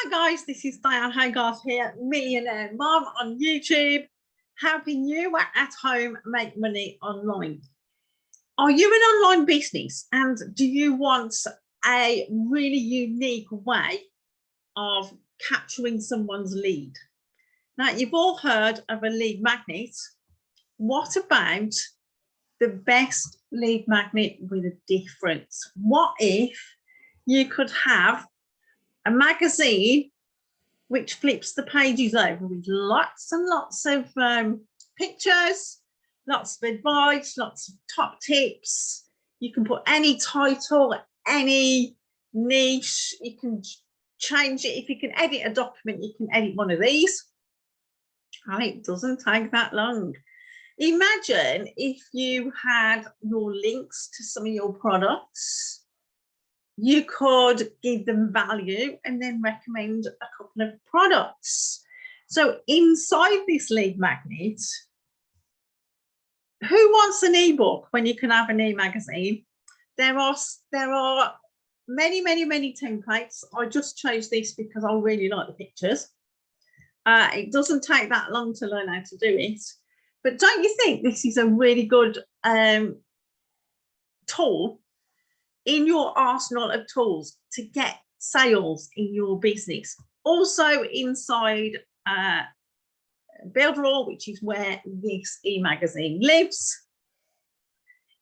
Hi guys, this is Diane Hogarth here, Millionaire Mom on YouTube, helping you at home make money online. Are you an online business and do you want a really unique way of capturing someone's lead? Now, you've all heard of a lead magnet. What about the best lead magnet with a difference? What if you could have a magazine which flips the pages over with lots and lots of pictures, lots of advice, lots of top tips. You can put any title, any niche, you can change it. If you can edit a document, you can edit one of these. And it doesn't take that long. Imagine if you had your links to some of your products. You could give them value and then recommend a couple of products. So inside this lead magnet, who wants an ebook when you can have an e-magazine? There are many templates. I just chose this because I really like the pictures. It doesn't take that long to learn how to do it. But don't you think this is a really good tool in your arsenal of tools to get sales in your business? Also inside Builderall, which is where this e-magazine lives,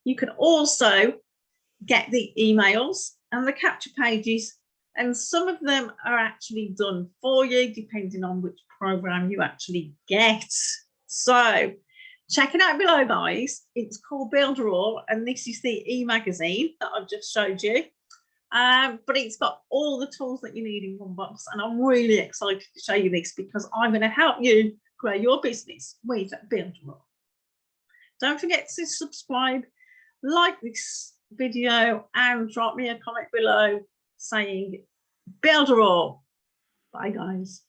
you can also get the emails and the capture pages, and some of them are actually done for you depending on which program you actually get. So check it out below, guys. It's called Builderall, and this is the e-magazine that I've just showed you. But it's got all the tools that you need in one box, and I'm really excited to show you this because I'm going to help you grow your business with Builderall. Don't forget to subscribe, like this video, and drop me a comment below saying Builderall. Bye, guys.